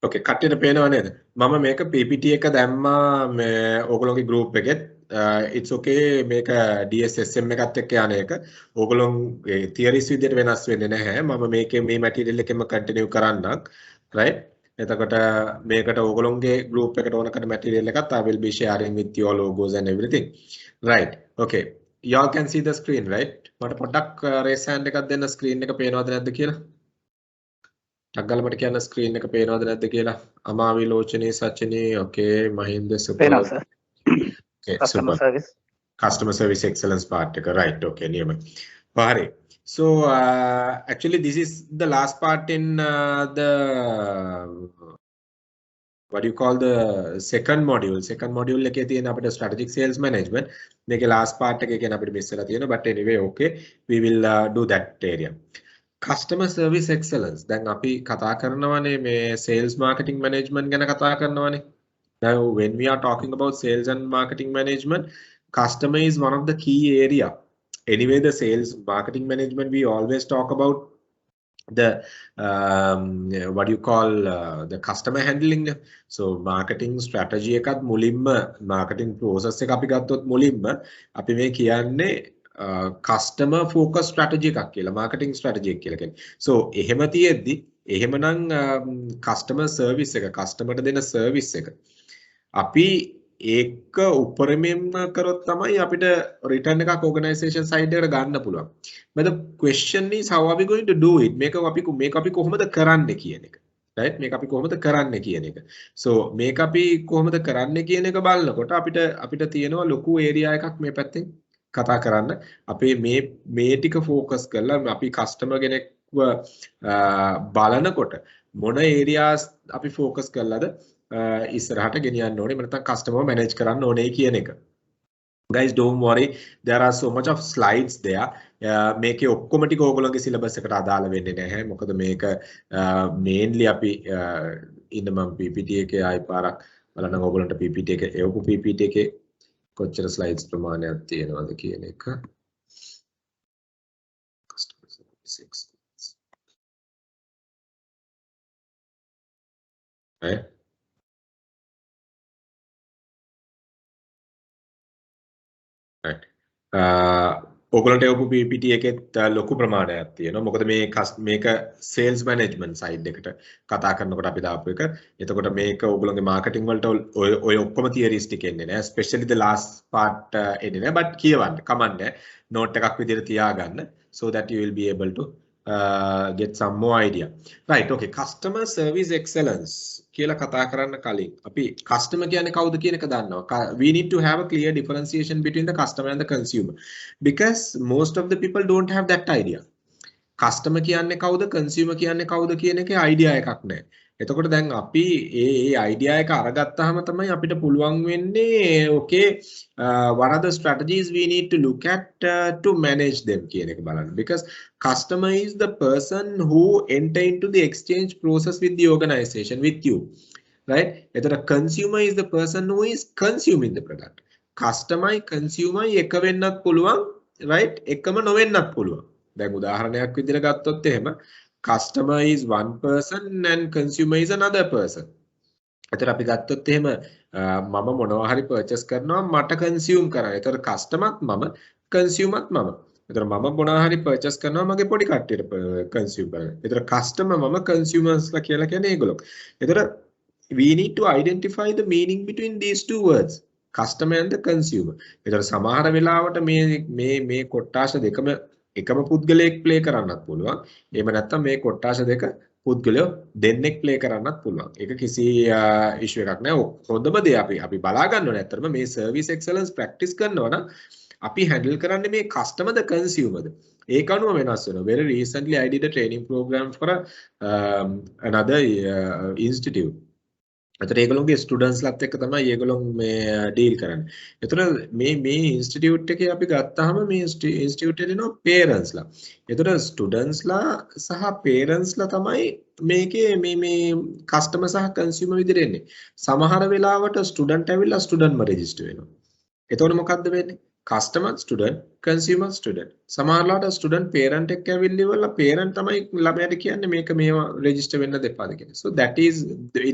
Okay, කට්ටියට පේනව නේද? මම මේක PPT එක දැම්මා මේ ඕගොල්ලෝගේ group එකෙත්. It's okay මේක DSSM එකත් එක්ක යන එක. ඕගොල්ලෝ theories විදියට වෙනස් වෙන්නේ නැහැ. මම මේකේ මේ material එකෙම continue කරන්නම්. Right? එතකොට මේකට ඕගොල්ලෝගේ group එකට ඕන කරන material එකත් I will be sharing with your logos and everything. Right. Okay. Y'all can see the screen, right? මට පොඩ්ඩක් raise hand එකක් දෙන්න screen එක පේනවද නැද්ද කියලා? ටග්ගල මට කියන්න ස්ක්‍රීන් එක පේනවද නැද්ද කියලා අමාවි ලෝචනී Sachini okay Mahinda super okay customer service excellence part එක right okay නියමයි හරි so actually this is the last part in the what do you call the second module එකේ තියෙන අපිට strategic sales management මේකේ last part එකේ කියන අපිට miss වෙලා තියෙනවා but anyway okay we will do that area customer service excellence දැන් අපි කතා කරනවානේ මේ sales marketing management ගැන කතා කරනවානේ now when we are talking about sales and marketing management customer is one of the key area anyway the sales marketing management we always talk about the what do you call the customer handling so marketing strategy එකත් මුලින්ම marketing process එක අපි ගත්තොත් මුලින්ම අපි මේ කියන්නේ customer focus strategy එකක් කියලා marketing strategy එක කියලා කියන්නේ. So එහෙම තියෙද්දි එහෙමනම් customer service එක customer ට දෙන service එක අපි ඒක උපරිමයෙන්ම කරොත් තමයි අපිට return එකක් organization side එකට ගන්න පුළුවන්. But the question is how are we going to do it? මේක අපි කොහොමද කරන්නේ කියන එක. right මේක අපි කොහොමද කරන්නේ කියන එක. So මේක අපි කොහොමද කරන්නේ කියන එක බලනකොට අපිට තියෙනවා ලොකු area එකක් මේ පැත්තෙන් කතා කරන්න අපි මේ ටික ફોකස් කරලා අපි කස්ටමර් කෙනෙක්ව බලනකොට මොන ඒරියාස් අපි ફોකස් කරලාද ඉස්සරහට ගෙනියන්න ඕනේ නැත්නම් කස්ටමර් මැනේජ් කරන්න ඕනේ කියන එක. Guys don't worry there are so much of slides there මේකේ ඔක්කොම ටික ඕගොල්ලෝගේ සිලබස් එකට අදාළ වෙන්නේ නැහැ මොකද මේක mainly අපි ඉන්න මම PPT එකේ ආයි පාරක් බලන්න ඕගොල්ලන්ට PPT එක එවපු PPT එකේ කොච්චර slides ප්‍රමාණයක් තියෙනවද කියන එක customer service excellence right ඕගොල්ලන්ට එවපු PPT එකෙත් ලොකු ප්‍රමාණයක් තියෙනවා මොකද මේක sales management side එකට කතා කරනකොට අපි දාපු එක. එතකොට මේක ඕගොල්ලන්ගේ marketing වලට ඔය ඔක්කොම theories ටික එන්නේ නැහැ. especially the last part එන්නේ නැහැ. but කියවන්න කමන්නේ note එකක් විදිහට තියාගන්න so that you will be able to get some more idea. Right okay customer service excellence කියලා කතා කරන්න කලින් අපි customer කියන්නේ කවුද කියන එක දන්නවා. We need to have a clear differentiation between the customer and the consumer because most of the people don't have that idea. customer කියන්නේ කවුද consumer කියන්නේ කවුද කියන එකේ idea එකක් නැහැ. එතකොට දැන් අපි ඒ idea එක අරගත්තාම තමයි අපිට පුළුවන් වෙන්නේ okay what are the strategies we need to look at to manage them කියන එක බලන්න because customer is the person who enter into the exchange process with the organization with you right එතකොට consumer is the person who is consuming the product customer consumer එක වෙන්නත් පුළුවන් right එකම නොවෙන්නත් පුළුවන් දැන් උදාහරණයක් විදිහට ගත්තොත් එහෙම customer is one person and consumer is another person. එතකොට අපි ගත්තොත් එහෙම මම මොනවා හරි purchase කරනවා මට consume කරන්න. එතකොට customerත් මම consumerත් මම. එතකොට මම මොනවා හරි purchase කරනවා මගේ පොඩි කට්ටියට consume කරන්න. එතකොට customer මම consumers ලා කියලා කියන්නේ ඒගොල්ලෝ. එතකොට we need to identify the meaning between these two words customer and the consumer. එතකොට සමහර වෙලාවට මේ කොටාෂ දෙකම එකම පුද්ගලයෙක් ප්ලේ කරන්නත් පුළුවන්. එහෙම නැත්නම් මේ කොටාෂ දෙක පුද්ගලයෝ දෙන්නෙක් ප්ලේ කරන්නත් පුළුවන්. ඒක කිසි ඉෂුව එකක් නෑ. හොඳම දේ අපි බලා ගන්න ඕනේ. ඇත්තටම මේ සර්විස් එක්සලන්ස් ප්‍රැක්ටිස් කරනවා නම් අපි හැන්ඩල් කරන්නේ මේ කස්ටමර්ද කන්සියුමර්ද. ඒක අනුව වෙනස් වෙනවා. Very recently I did a training program for another institute. එතකොට ඒගොල්ලෝගේ ස්ටුඩන්ට්ස් ලත් එක්ක තමයි ඒගොල්ලෝ මේ ඩීල් කරන්නේ. එතකොට මේ ඉන්ස්ටිටියුට් එකේ අපි ගත්තාම මේ ඉන්ස්ටිටියුට් එකේ දෙනවා පේරන්ට්ස් ලා. එතකොට ස්ටුඩන්ට්ස් ලා සහ පේරන්ට්ස් ලා තමයි මේකේ මේ කස්ටමර් සහ කන්සියුමර් විදිහට එන්නේ. සමහර වෙලාවට ස්ටුඩන්ට් ඇවිල්ලා ස්ටුඩන්ට්ම රෙජිස්ටර් වෙනවා. එතකොට මොකද්ද වෙන්නේ? customer student consumer student සමහරලාට student parent එක්ක ඇවිල්ලිවලා parent තමයි ළමයාට කියන්නේ මේක මේව register වෙන්න දෙපාද කියලා. So that is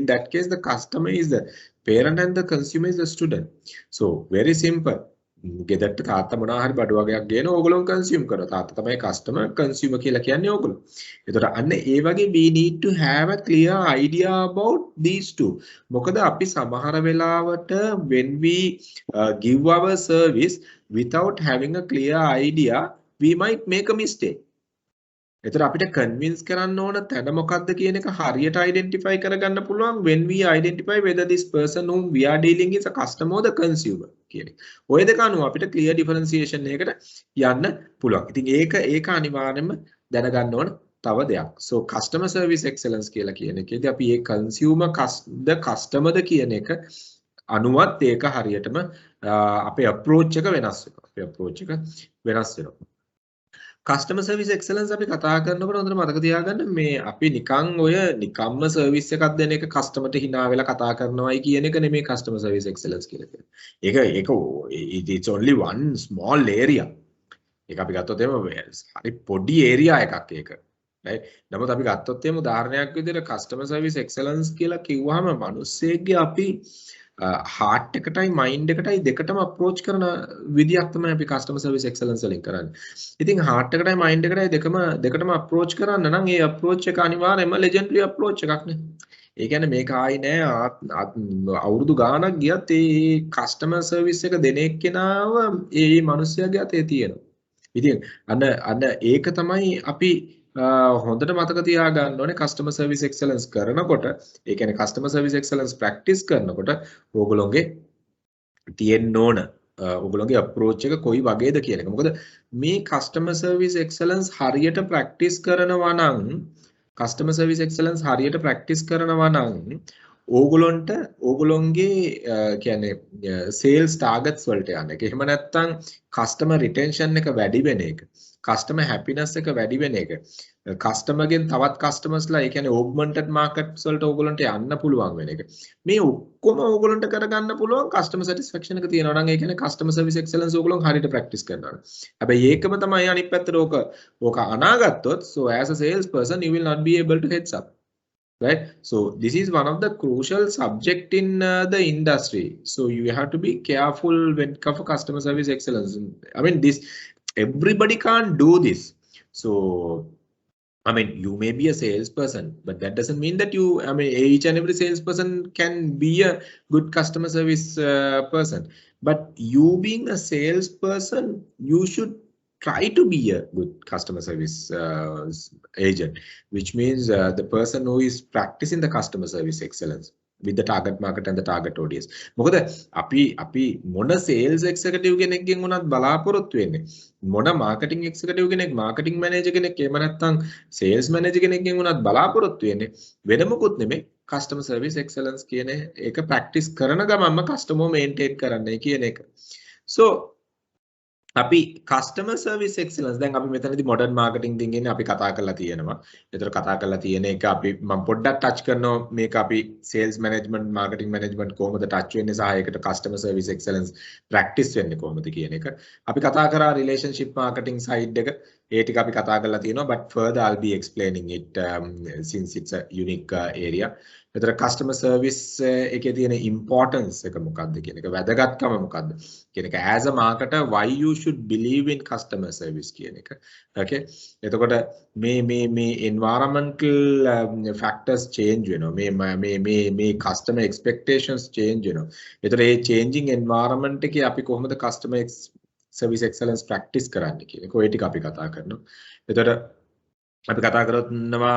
in that case the customer is the parent and the consumer is the student. So very simple. ගෙදරට තාත්තා මොනවා හරි බඩු වගේක් ගේන ඕගොල්ලෝ කන්සියුම් කරනවා. තාත්තා තමයි කස්ටමර් කන්සියුමර් කියලා කියන්නේ ඕගොල්ලෝ. ඒතකොට අන්න ඒ වගේ we need to have a clear idea about these two. මොකද අපි සමහර වෙලාවට when we give our service without having a clear idea we might make a mistake. එතකොට අපිට convince කරන්න ඕන තැන මොකක්ද කියන එක හරියට identify කරගන්න පුළුවන් when we identify whether this person whom we are dealing is a customer or the consumer කියන එක. ඔය දෙක අනුව අපිට clear differentiation එකකට යන්න පුළුවන්. ඉතින් ඒක අනිවාර්යයෙන්ම දැනගන්න ඕන තව දෙයක්. So customer service excellence කියලා කියන එකේදී අපි මේ consumer the customer ද කියන එක අනුවත් ඒක හරියටම අපේ approach එක වෙනස් වෙනවා. අපේ approach එක වෙනස් වෙනවා. customer service excellence අපි කතා කරනකොට හොඳට මතක තියාගන්න මේ අපි නිකම්ම service එකක් දෙන එක customer ට hina වෙලා කතා කරනවායි කියන එක නෙමෙයි customer service excellence කියලා කියන්නේ. ඒක it's only one small area. ඒක අපි ගත්තොත් එහෙම හරි පොඩි area එකක් ඒක. right? නමුත් අපි ගත්තොත් එහෙම උදාහරණයක් විදිහට customer service excellence කියලා කිව්වහම මිනිස්සෙක්ගේ අපි heart එකටයි mind එකටයි දෙකටම approach කරන විදියක් තමයි අපි customer service excellence වලින් කරන්නේ. ඉතින් heart එකටයි mind එකටයි දෙකටම approach කරන්න නම් ඒ approach එක අනිවාර්යයෙන්ම legendary approach එකක් නේ. ඒ කියන්නේ මේක ආයි නෑ අවුරුදු ගාණක් ගියත් ඒ customer service එක දෙන එක්කෙනාව ඒ මිනිස්සයාගේ අතේ තියෙනවා. ඉතින් අන්න ඒක තමයි අපි හොඳට මතක තියාගන්න ඕනේ customer service excellence කරනකොට ඒ කියන්නේ customer service excellence practice කරනකොට ඕගොල්ලෝගේ තියෙන්න ඕන ඕගොල්ලෝගේ approach එක කොයි වගේද කියන එක. මොකද මේ customer service excellence හරියට practice කරනවා නම් customer service excellence හරියට practice කරනවා නම් ඕගොල්ලොන්ගේ කියන්නේ sales targets වලට යන එක. එහෙම නැත්නම් customer retention එක වැඩි වෙන එක. customer happiness එක වැඩි වෙන එක. customer ගෙන් තවත් customers ලා ඒ කියන්නේ augmented markets වලට ඕගොල්ලන්ට යන්න පුළුවන් වෙන එක. මේ ඔක්කොම ඕගොල්ලන්ට කරගන්න පුළුවන් customer satisfaction එක තියෙනවා නම් ඒ කියන්නේ customer service excellence ඕගොල්ලන් හරියට practice කරනවා. හැබැයි ඒකම තමයි අනිත් පැත්තට ඕක අනාගත්තොත් so as a sales person you will not be able to heads up. Right? So this is one of the crucial subject in the industry. So you have to be careful when it comes to customer service excellence. I mean, everybody can't do this. So, I mean, you may be a salesperson, but that doesn't mean that each and every salesperson can be a good customer service person. But you being a salesperson, you should try to be a good customer service agent, which means the person who is practicing the customer service excellence with the target market and the target audience. මොකද අපි මොන sales executive කෙනෙක්ගෙන් උනත් බලාපොරොත්තු වෙන්නේ මොන marketing executive කෙනෙක් marketing manager කෙනෙක් එහෙම නැත්නම් sales manager කෙනෙක්ගෙන් උනත් බලාපොරොත්තු වෙන්නේ වෙන මොකුත් නෙමෙයි customer service excellence කියන එක practice කරන ගමන්ම customer maintain කරන්නයි කියන එක. So අපි customer service excellence දැන් අපි මෙතනදී modern marketing thing අපි කතා කරලා තියෙනවා. ඒතර කතා කරලා තියෙන එක අපි මම පොඩ්ඩක් touch කරනවා මේක අපි sales management marketing management කොහොමද touch වෙන්නේ සහ ඒකට customer service excellence practice වෙන්නේ කොහොමද කියන එක. අපි කතා කරා relationship marketing side එක. ඒ ටික අපි කතා කරලා තියෙනවා but further I'll be explaining it since it's a unique area. ඒතර customer service එකේ තියෙන importance එක මොකක්ද කියන එක වැදගත්කම මොකක්ද කියන එක as a marketer why you should believe in customer service කියන එක. Okay. එතකොට මේ environmental factors change වෙනවා. මේ customer expectations change වෙනවා. ඒතර මේ changing environment එකේ අපි කොහොමද customer service excellence practice කරන්නේ කියන එක ඔය ටික අපි කතා කරනවා. ඒතර අපි කතා කරනවා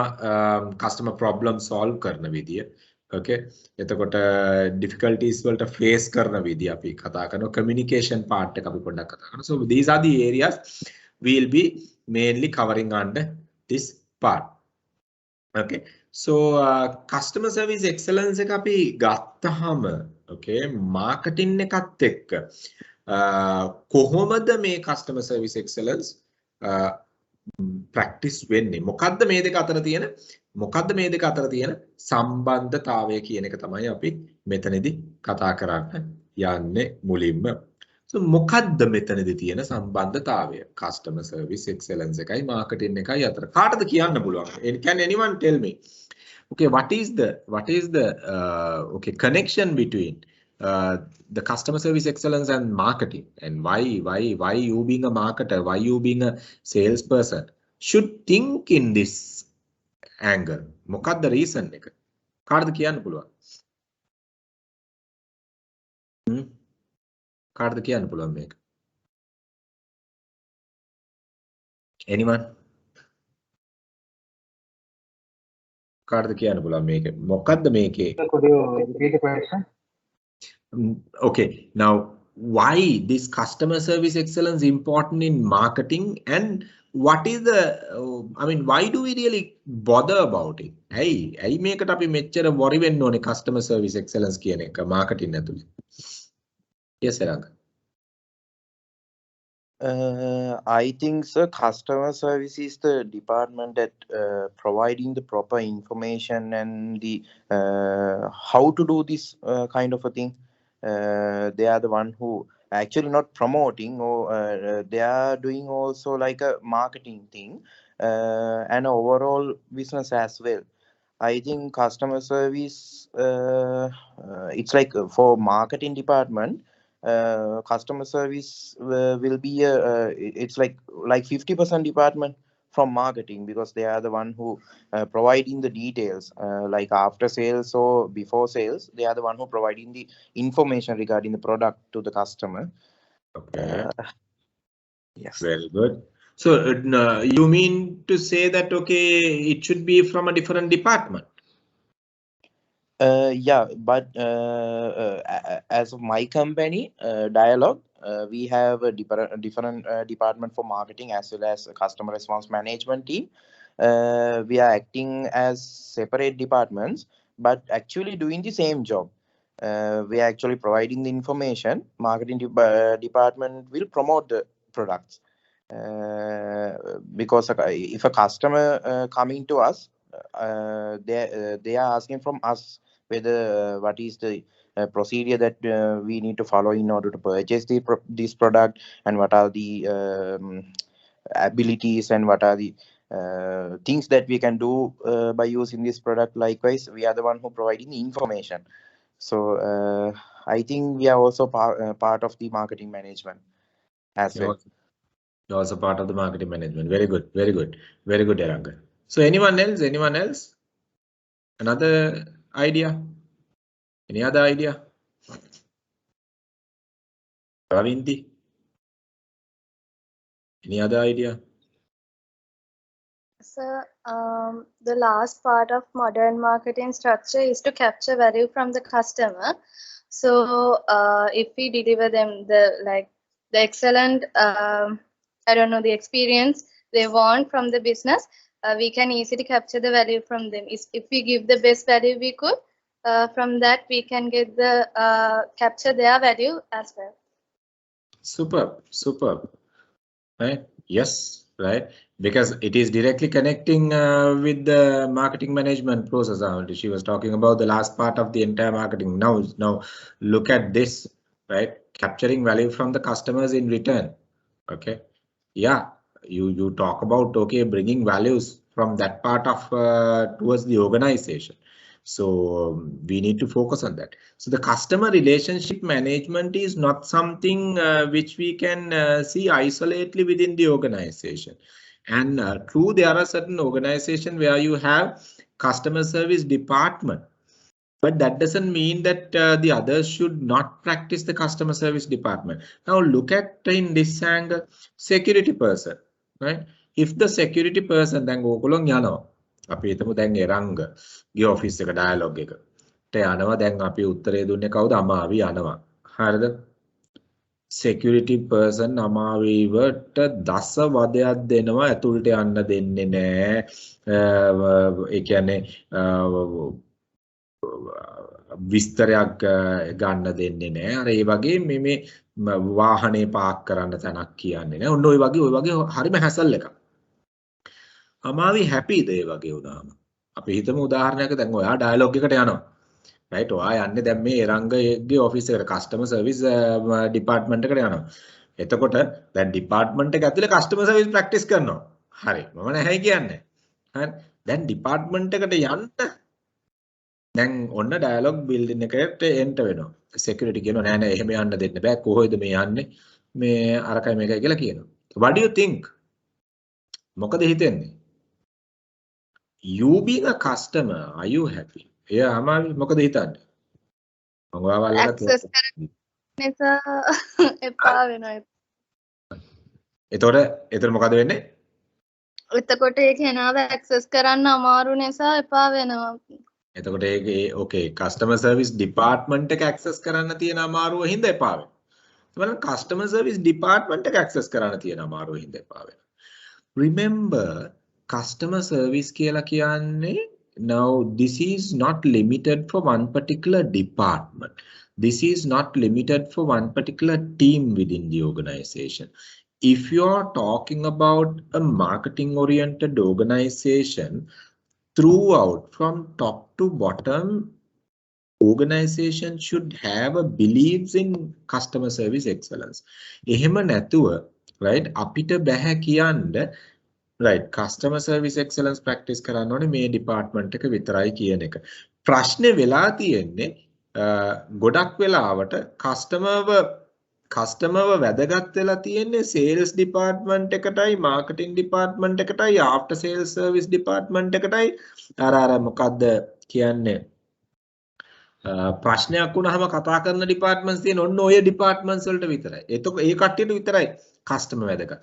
customer problem solve කරන විදිය. Okay. එතකොට difficulties වලට face කරන විදිය අපි කතා කරනවා. communication part එක අපි පොඩ්ඩක් කතා කරනවා. So these are the areas we will be mainly covering under this part. Okay. So customer service excellence එක අපි ගත්තාම okay marketing එකත් එක්ක කොහොමද මේ customer service excellence practice වෙන්නේ මොකද්ද මේ දෙක අතර තියෙන සම්බන්ධතාවය කියන එක තමයි අපි මෙතනදී කතා කරන්න යන්නේ මුලින්ම. So මොකද්ද මෙතනදී තියෙන සම්බන්ධතාවය? Customer service excellence එකයි marketing එකයි අතර. කාටද කියන්න පුළුවන්? Can anyone tell me? Okay, what is the okay connection between the customer service excellence and marketing, and why you being a marketer, why you being a salesperson should think in this angle? මොකක්ද reason එක? කාටද කියන්න පුළුවන්? කාටද කියන්න පුළුවන් මේක? Anyone? කාටද කියන්න පුළුවන් මේක? මොකක්ද මේකේ? Could you repeat the question? Okay, now why this customer service excellence important in marketing, and what is the I mean, why do we really bother about it? ඇයි මේකට අපි මෙච්චර worry වෙන්න ඕනේ customer service excellence කියන එක marketing ඇතුලේ? Yes, Eranga. I think so. Customer service is the department that providing the proper information and the how to do this kind of a thing. They are the one who actually not promoting, or they are doing also like a marketing thing and overall business as well. I think customer service it's like for marketing department. Customer service will be it's like 50% department from marketing, because they are the one who providing the details like after sales or before sales. They are the one who providing the information regarding the product to the customer. Okay. Yes. Very good. So you mean to say that okay, it should be from a different department? Yeah, but as of my company, Dialogue, we have a different department for marketing as well as a customer response management team. We are acting as separate departments, but actually doing the same job. We are actually providing the information. Marketing department will promote the products. Because if a customer coming to us, they are asking from us whether what is the procedure that we need to follow in order to purchase this product, and what are the abilities, and what are the things that we can do by using this product. Likewise, we are the one who providing the information. So I think we are also part of the marketing management as well. You're also part of the marketing management. Very good, very good, very good, Eranga. So anyone else? Anyone else? Another idea? Any other idea? Ravinti? Any other idea? So the last part of modern marketing structure is to capture value from the customer. So if we deliver them the excellent the experience they want from the business, we can easily capture the value from them. If we give the best value we could, from that we can get the capture their value as well. Superb, superb. Right? Yes, right. Because it is directly connecting with the marketing management process. She was talking about the last part of the entire marketing. Now look at this, right? Capturing value from the customers in return. Okay. Yeah, you talk about okay, bringing values from that part of towards the organization. So we need to focus on that. So the customer relationship management is not something which we can see isolately within the organization. And true, there are certain organizations where you have customer service department, but that doesn't mean that the others should not practice the customer service department. Now look at in this angle, security person, right? If the security person then go along, අපි හිතමු දැන් එරංග ගිය office එක dialogue එකට යනවා. දැන් අපි උත්තරේ දුන්නේ කවුද? අමාවි යනවා. හරිද? security person අමාවිවට දස වදයක් දෙනවා, ඇතුළට යන්න දෙන්නේ නැහැ. ඒ කියන්නේ විස්තරයක් ගන්න දෙන්නේ නැහැ. අර ඒ වගේ මේ වාහනේ පාක් කරන්න තැනක් කියන්නේ නැහැ. ඔන්න ඔය වගේ හරිම හැසල් එකක්. අමාවි හැපිද ඒ වගේ වුණාම? අපි හිතමු උදාහරණයක්, දැන් ඔයා ඩයලොග් එකට යනවා. right? ඔයා යන්නේ දැන් මේ එරංගගේ ඔෆිස් එකට customer service department එකට යනවා. එතකොට දැන් department එක ඇතුලේ customer service practice කරනවා. හරි. මම නැහැ කියන්නේ. හරි. දැන් department එකට යන්න දැන් ඔන්න dialog building එකට enter වෙනවා. security කියනවා නෑ නෑ එහෙම යන්න දෙන්න බෑ. කොහොමද මේ යන්නේ? මේ අරකයි මේකයි කියලා කියනවා. What do you think? මොකද හිතෙන්නේ? You being a customer, are you happy? එයා අමාරු මොකද හිතන්නේ? මම ඔයාලට access කරන්න නිසා එපා වෙනවා. එතකොට මොකද වෙන්නේ? එතකොට ඒ කෙනාව access කරන්න අමාරු නිසා එපා වෙනවා. එතකොට ඒකේ okay customer service department එක access කරන්න තියෙන අමාරුව හින්දා එපා වෙනවා. බලන්න customer service department එක access කරන්න තියෙන අමාරුව හින්දා එපා වෙනවා. Remember customer service කියලා කියන්නේ now this is not limited for one particular department. This is not limited for one particular team within the organization. If you are talking about a marketing oriented organization, throughout from top to bottom, organization should have a beliefs in customer service excellence. එහෙම නැතුව right අපිට බෑ කියන්න right customer service excellence practice කරන්න ඕනේ මේ department එක විතරයි කියන එක. ප්‍රශ්නේ වෙලා තියෙන්නේ ගොඩක් වෙලාවට customer වැදගත් වෙලා තියෙන්නේ sales department එකටයි marketing department එකටයි after sales service department එකටයි අර මොකද්ද කියන්නේ ප්‍රශ්නයක් වුණාම කතා කරන departments තියෙන ඔන්න ඔය departments වලට විතරයි. එතකොට ඒ කට්ටියට විතරයි customer වැදගත්.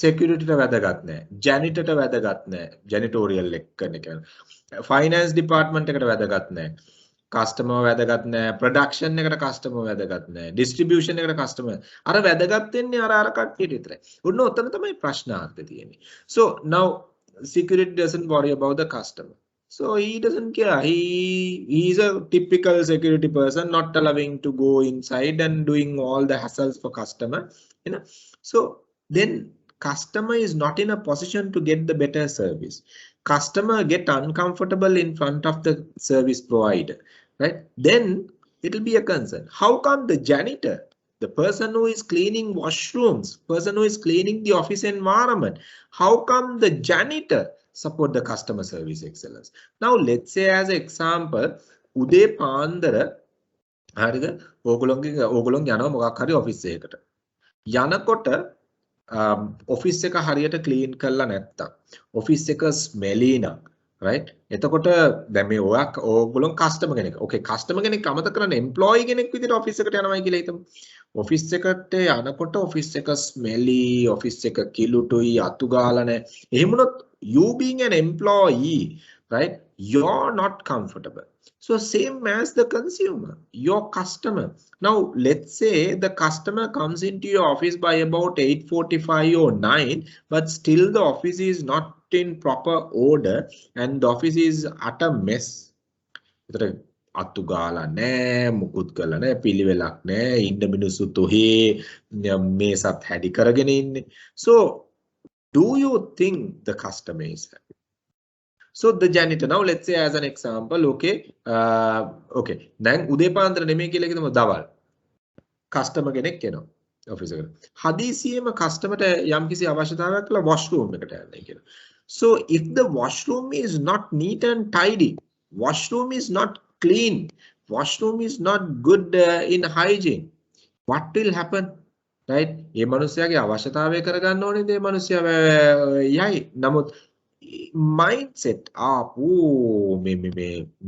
securityට වැදගත් නැහැ. janitorට වැදගත් නැහැ. janitorial එක කියන්නේ. finance department එකට වැදගත් නැහැ. customer වැදගත් නැහැ. production එකට customer වැදගත් නැහැ. distribution එකට customer. අර වැදගත් වෙන්නේ අර කට්ටියට විතරයි. ඔන්න ඔතන තමයි ප්‍රශ්නාර්ථය තියෙන්නේ. So now security doesn't worry about the customer. So he doesn't care. He's a typical security person, not allowing to go inside and doing all the hassles for customer. You know. So then customer is not in a position to get the better service. Customer get uncomfortable in front of the service provider, right? Then it will be a concern. How come the janitor, the person who is cleaning washrooms, person who is cleaning the office environment, how come the janitor support the customer service excellence? Now let's say as an example, උදේ පාන්දර හරිද ඕගොල්ලෝ යනවා මොකක් හරි office එකකට. යනකොට office එක හරියට ක්ලීන් කරලා නැත්තම් ඔෆිස් එක ස්මෙලි නම් right එතකොට දැන් මේ ඕගොල්ලෝ කස්ටමර් කෙනෙක්. okay කස්ටමර් කෙනෙක් අමතක කරන එම්ප්ලොයි කෙනෙක් විදිහට ඔෆිස් එකට යනවා කියලා හිතමු. ඔෆිස් එකට යනකොට ඔෆිස් එක ස්මෙලි ඔෆිස් එක කිලුටුයි අතු ගාලා නැහැ. එහෙම වුණොත් you being an employee, right, you're not comfortable. So same as the consumer, your customer. Now let's say the customer comes into your office by about 8:45 or 9, but still the office is not in proper order and the office is at a mess. අතු ගාලා නැහැ මුකුත් කරලා නැහැ පිළිවෙලක් නැහැ ඉන්න මිනිස්සු තොහේ මේසත් හැඩි කරගෙන ඉන්නේ. So do you think the customer is happy? So the janitor, now let's say as an example, okay, okay, දැන් උදේ පාන්දර නෙමෙයි කියලා කිව්වම දවල් customer කෙනෙක් එනවා office එකට. හදිසියෙම customer ට යම්කිසි අවශ්‍යතාවයක් කියලා washroom එකට යන්නයි කියලා. So if the washroom is not neat and tidy, washroom is not clean, washroom is not good in hygiene, what will happen? Right? ඒ මිනිස්යාගේ අවශ්‍යතාවය කරගන්න ඕනේ දේ මිනිස්යා යයි. නමුත් mindset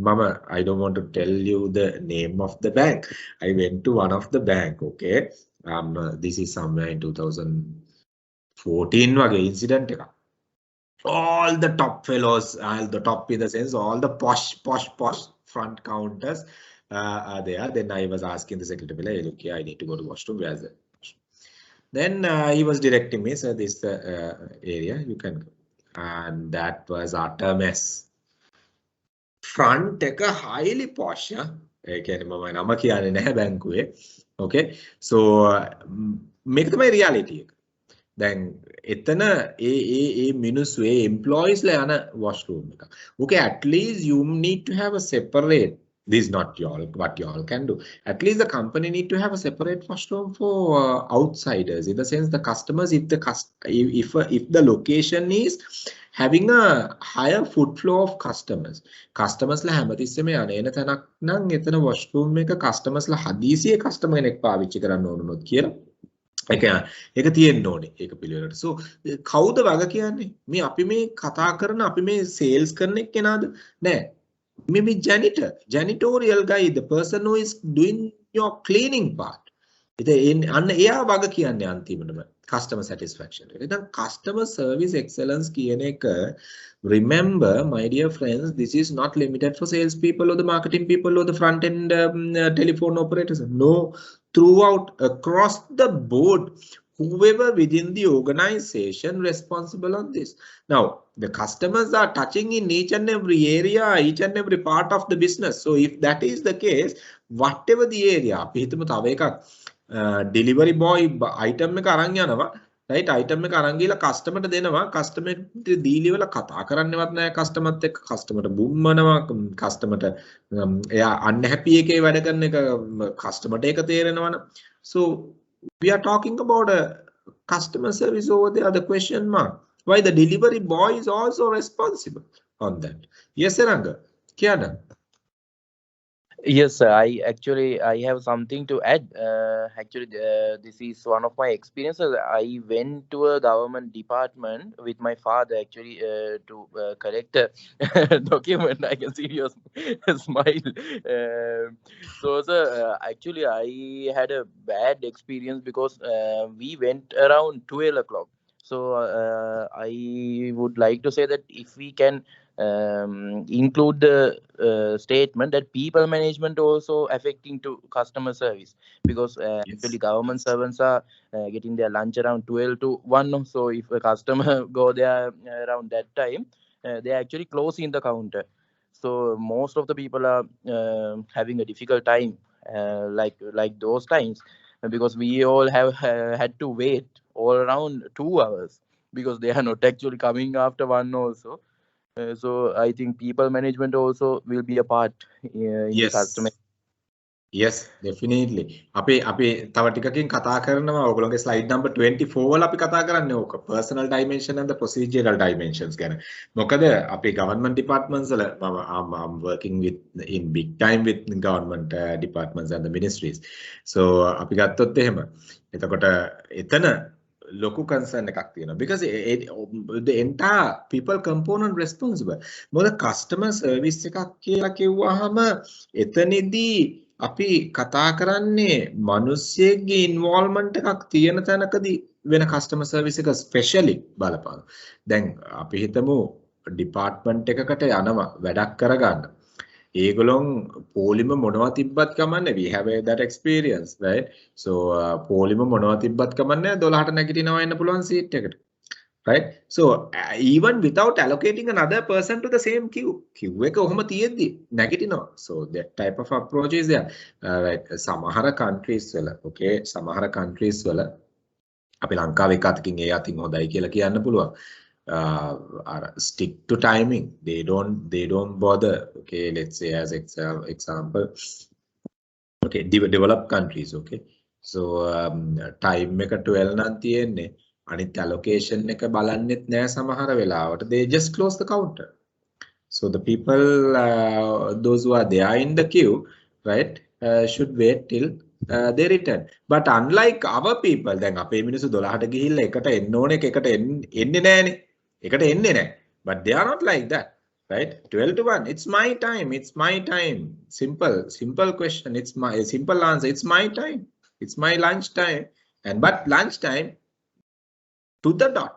mama, I don't want to tell you the name of the bank. I went to one of the bank, okay? This is somewhere in 2014 wage incident එක. All the top fellows, the top in the sense, all the posh front counters are there. Then I was asking the secretary, hey, look, I need to go to washroom. Where's it? Then he was directing me, so this area you can go. And that was utter mess. Front එක highly posh, ඒ කියන්නේ මම නම කියන්නේ නැහැ බැංකුවේ. Okay, so මේක තමයි reality එක. දැන් එතන ඒ මිනිස්සු ඒ employees ලා යන washroom එක. Okay, at least you need to have a separate This is not what y'all can do. At least the company need to have a separate washroom for outsiders. In the sense, the customers, if the location is having a higher foot flow of customers ලා හැමතිස්සෙම යන තැනක් නම් එතන washroom එක customers ලා හදිසියේ customer කෙනෙක් පාවිච්චි කරන්න ඕනොත් කියලා ඒක තියෙන්න ඕනේ ඒක පිළිවෙලට. So කවුද වග කියන්නේ? මේ අපි මේ කතා කරන අපි මේ sales කරන එක්කෙනාද? නෑ. Maybe janitorial guy, the person who is doing your cleaning part. අන්න එයා වග කියන්නේ අන්තිමටම customer satisfaction. Then customer service excellence කියන එක, remember my dear friends, this is not limited for sales people or the marketing people or the front end telephone operators. No, throughout across the board, whoever within the organization responsible on this. Now, the customers are touching in each and every area, each and every part of the business. So if that is the case, whatever the area, අපි හිතමු තව එකක් delivery boy item එක අරන් යනවා, right? item එක අරන් ගිහලා customer ට දෙනවා, customer ට දීලි වල කතා කරන්නවත් නැහැ customer ත් එක්ක, customer ට බුම්මනවා, customer ට එයා unhappy එකේ වැඩ කරන එක customer ට ඒක තේරෙනවනේ. So we are talking about a customer service over there, the question mark. Why the delivery boy is also responsible on that. Yes, Ranga. Kiana. Yes, sir. I have something to add. This is one of my experiences. I went to a government department with my father to collect a document. I can see your smile. So, sir, actually, I had a bad experience because we went around 12 o'clock. So I would like to say that if we can include the statement that people management also affecting to customer service, because actually government servants are getting their lunch around 12 to 1. So if a customer go there around that time, they are actually closing the counter. So most of the people are having a difficult time like those times, because we all have had to wait all around 2 hours because they are not actually coming after 1 also. So I think people management also will be a part in the customer. Yes, definitely. අපි තව ටිකකින් කතා කරනවා ඔයගොල්ලෝගේ slide number 24 වල අපි කතා කරන්නේ ඕක personal dimension and the procedural dimensions ගැන. මොකද අපි government departments වල I'm working with in big time with government departments and the ministries. So අපි ගත්තොත් එහෙම. එතකොට එතන ලොකු concern එකක් තියෙනවා because the entire people component responsible. මොකද customer service එකක් කියලා කිව්වහම එතනදී අපි කතා කරන්නේ මිනිස්සෙගේ ඉන්වෝල්ව්මන්ට් එකක් තියෙන තැනකදී වෙන customer service එක ස්පෙෂලි බලපාන. දැන් අපි හිතමු ඩිපාර්ට්මන්ට් එකකට යනවා වැඩක් කරගන්න. ඒගොල්ලොන් පොලිම මොනවා තිබ්බත් කමන්නේ, we have that experience, right? So පොලිම මොනවා තිබ්බත් කමන්නේ 12ට නැගිටිනවා එන්න පුළුවන් සීට් එකට. Right? So even without allocating another person to the same queue එක ඔහොම තියෙද්දි නැගිටිනවා. So that type of approach is there. Right? සමහර countries වල, okay, සමහර countries වල අපි ලංකාවේ එක අතකින් ඒ අතින් හොඳයි කියලා කියන්න පුළුවන්. Stick to timing. They don't bother. Okay, let's say as example, okay, developed countries, okay. So time එක 12 නම් තියෙන්නේ. අනිත් allocation එක බලන්නෙත් නෑ සමහර වෙලාවට. They just close the counter. So the people, those who are there in the queue, right, should wait till they return. But unlike our people, දැන් අපේ මිනිස්සු 12ට ගිහිල්ලා එකට එන්න ඕනේ, එකට එන්නේ නෑනේ. එකට එන්නේ නෑ. But they are not like that, right? 12 to 1, it's my time, it's my time. Simple question, it's my simple answer, it's my time, it's my lunch time. And but lunch time to the dot.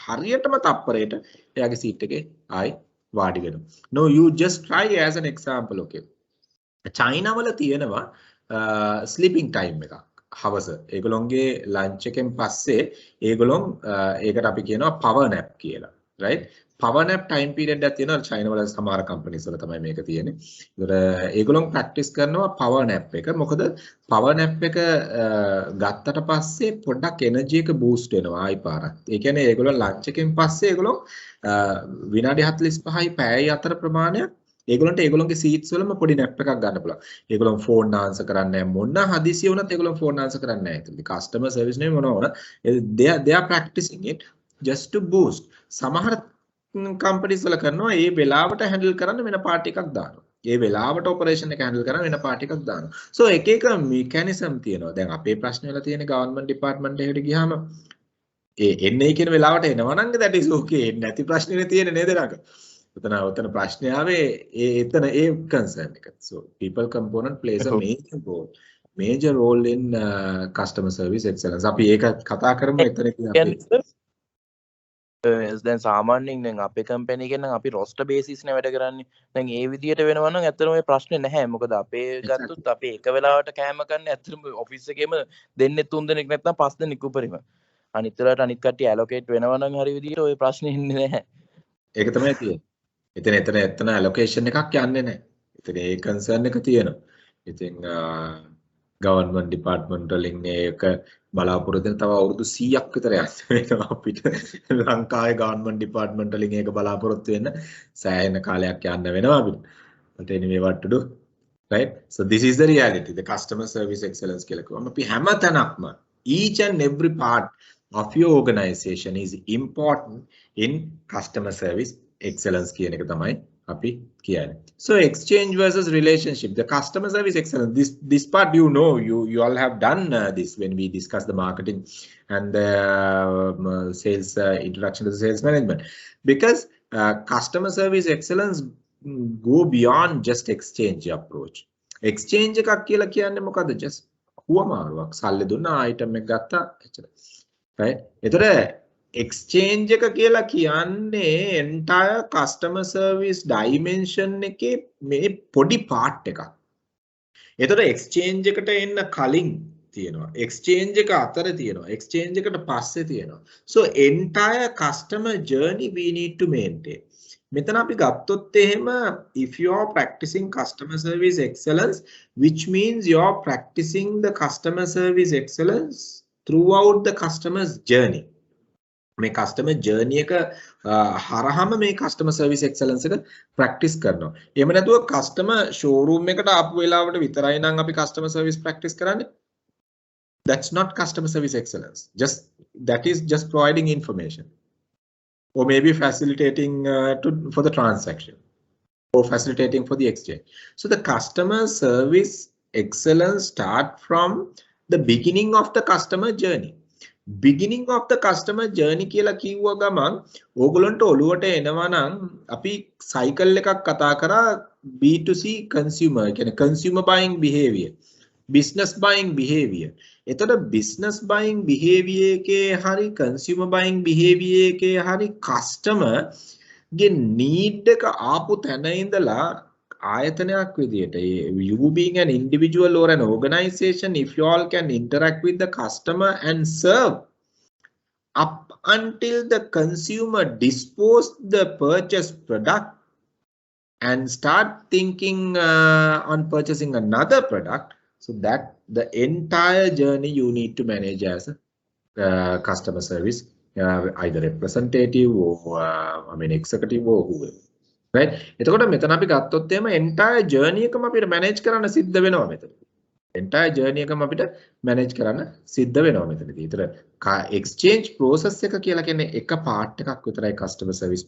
හරියටම තප්පරයට එයාගේ seat එකේ ආයි වාඩි වෙනවා. No, you just try as an example, okay. China වල තියෙනවා sleeping time එකක්. හවස. ඒගොල්ලොන්ගේ lunch එකෙන් පස්සේ ඒගොල්ලොන් ඒකට අපි කියනවා power nap කියලා. Right? Power nap time period එකක් තියෙනවා China වල සමහර companies වල තමයි මේක තියෙන්නේ. ඒතර ඒගොල්ලොන් practice කරනවා power nap එක. මොකද power nap එක ගත්තට පස්සේ පොඩ්ඩක් energy එක boost වෙනවා ආයි පාරක්. ඒ කියන්නේ ඒගොල්ලෝ lunch එකෙන් පස්සේ ඒගොල්ලෝ විනාඩි 45යි පැයයි අතර ප්‍රමාණයක් ඒගොල්ලන්ගේ සීට්ස් වලම පොඩි නැප් එකක් ගන්න පුළුවන්. ඒගොල්ලන් ෆෝන් ආන්සර් කරන්නේ නැහැ. මොන හදිසිය වුණත් ඒගොල්ලන් ෆෝන් ආන්සර් කරන්නේ නැහැ. ඒතකොට කස්ටමර් සර්විස් නේ මොනවා they are practicing it just to boost. සමහර කම්පනීස් වල කරනවා ඒ වෙලාවට හැන්ඩල් කරන්න වෙන පාර්ටි එකක් දානවා. ඒ වෙලාවට ඔපරේෂන් එක හැන්ඩල් කරන්න වෙන පාර්ටි එකක් දානවා. සෝ එක එක මෙකැනිසම් තියෙනවා. දැන් අපේ ප්‍රශ්නේ වල තියෙන ගවර්න්මන්ට් ඩිපාර්ට්මන්ට් එකට ගියාම ඒ එන්නේ කියන වෙලාවට එනවා නම් that is okay. නැති ප්‍රශ්නේ තියෙන්නේ නේද නංග? උතන ප්‍රශ්නේ ආවේ එතන ඒ කන්සර්න් එක. So people component plays a major role in customer service excellence. අපි ඒක කතා කරමු එතන කියන්නේ දැන් සාමාන්‍යයෙන් දැන් අපේ කම්පැනි එකෙන් නම් අපි රොස්ටර් බේසිස් නේ වැඩ කරන්නේ. දැන් ඒ විදියට වෙනවා නම් ඇත්තටම මේ ප්‍රශ්නේ නැහැ. මොකද අපේ ගත්තොත් අපි එක වෙලාවට කෑම කන්නේ ඇත්තටම ඔෆිස් එකේම දෙන්නේ 3 දෙනෙක් නැත්නම් 5 දෙනෙක් උපරිම. අනිත් වෙලාවට අනිත් කට්ටිය ඇලොකේට් වෙනවා නම් හරි විදියට ওই ප්‍රශ්නේ ඉන්නේ නැහැ. ඒක තමයි තියෙන්නේ. එතන ඇලොකේෂන් එකක් යන්නේ නැහැ. එතන ඒ කන්සර්න් එක තියෙනවා. ඉතින් ගවර්න්මන්ට් ඩිපාර්ට්මන්ට් වලින් ඒක බලාපොරොත්තු වෙන තව අවුරුදු 100ක් විතර යන්න වෙනවා අපිට ලංකාවේ ගවර්න්මන්ට් ඩිපාර්ට්මන්ට් වලින් ඒක බලාපොරොත්තු වෙන්න සෑහෙන කාලයක් යන්න වෙනවා අපිට. But anyway what to do, right? So this is the reality, the customer service excellence කියලා කිව්වම අපි හැම තැනක්ම each and every part of your organization is important in customer service excellence කියන එක තමයි අපි කියන්නේ. So exchange versus relationship, the customer service excellence, this part you know, you all have done this when we discuss the marketing and the sales introduction to the sales management, because customer service excellence go beyond just exchange approach. exchange එකක් කියලා කියන්නේ මොකද්ද? just හුවමාරුවක්. සල්ලි දුන්නා item එක ගත්තා එච්චරයි. right? ඒතර exchange එක කියලා කියන්නේ entire customer service dimension එකේ මේ පොඩි part එකක්. ඒතර exchange එකට එන්න කලින් තියෙනවා. exchange එක අතර තියෙනවා. exchange එකට පස්සේ තියෙනවා. So entire customer journey we need to maintain. මෙතන අපි ගත්තොත් එහෙම if you are practicing customer service excellence, which means you are practicing the customer service excellence throughout the customer's journey. මේ customer journey එක හරහාම මේ customer service excellence එක practice කරනවා. එහෙම නැතුව customer showroom එකට ආපු වෙලාවට විතරයි නම් අපි customer service practice කරන්නේ. That's not customer service excellence. That is just providing information, or maybe facilitating for the transaction, or facilitating for the exchange. So the customer service excellence start from the beginning of the customer journey. Beginning of the customer journey කියලා කිව්ව ගමන් ඕගොල්ලන්ට ඔළුවට එනවා නම් අපි cycle එකක් කතා කරා B2C consumer, කියන්නේ consumer buying behavior, business buying behavior. එතකොට business buying behavior එකේ හරි consumer buying behavior එකේ හරි customer ගේ need එක ආපු තැන ඉඳලා ආයතනයක් විදියට you being an individual or an organization, if you all can interact with the customer and serve up until the consumer dispose the purchased product and start thinking on purchasing another product, so that the entire journey you need to manage as a customer service, either representative or executive or whoever. Right? එතකොට මෙතන අපි ගත්තොත් එහෙම entire journey එකම අපිට manage කරන්න සිද්ධ වෙනවා මෙතන. entire journey එකම අපිට manage කරන්න සිද්ධ වෙනවා මෙතනදී. ඒතර exchange process එක කියලා කියන්නේ එක part එකක් විතරයි customer service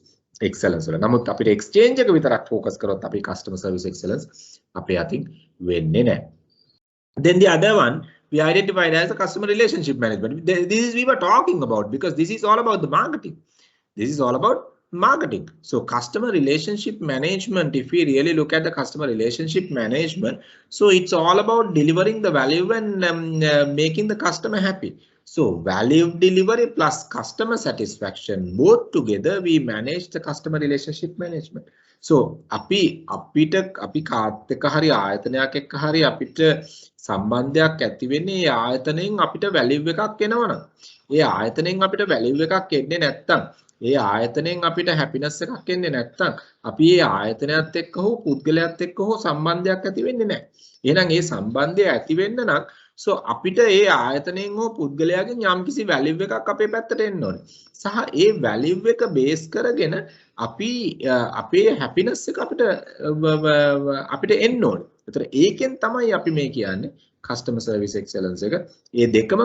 excellence වල. නමුත් අපිට exchange එක විතරක් focus කරොත් අපි customer service excellence අපේ අතින් වෙන්නේ නැහැ. Then the other one we identified as a customer relationship management. This is we were talking about, because this is all about the marketing. This is all about marketing. So customer relationship management, if we really look at the customer relationship management, so it's all about delivering the value and making the customer happy. So value delivery plus customer satisfaction, both together we manage the customer relationship management. So අපි කාත් එක්ක හරි ආයතනයක් එක්ක හරි අපිට සම්බන්ධයක් ඇති වෙන්නේ ඒ ආයතනයෙන් අපිට වැලියු එකක් එනවනම්, ඒ ආයතනයෙන් අපිට වැලියු එකක් එන්නේ නැත්නම්, ඒ ආයතනයෙන් අපිට හැපිනස් එකක් එන්නේ නැත්නම් අපි ඒ ආයතනයත් එක්ක හෝ පුද්ගලයාත් එක්ක හෝ සම්බන්ධයක් ඇති වෙන්නේ නැහැ. එහෙනම් ඒ සම්බන්ධය ඇති වෙන්න නම් so අපිට ඒ ආයතනයෙන් හෝ පුද්ගලයාගෙන් යම්කිසි value එකක් අපේ පැත්තට එන්න ඕනේ. සහ ඒ value එක base කරගෙන අපි අපේ happiness එක අපිට එන්න ඕනේ. ඒතර ඒකෙන් තමයි අපි මේ කියන්නේ customer service excellence එක. මේ දෙකම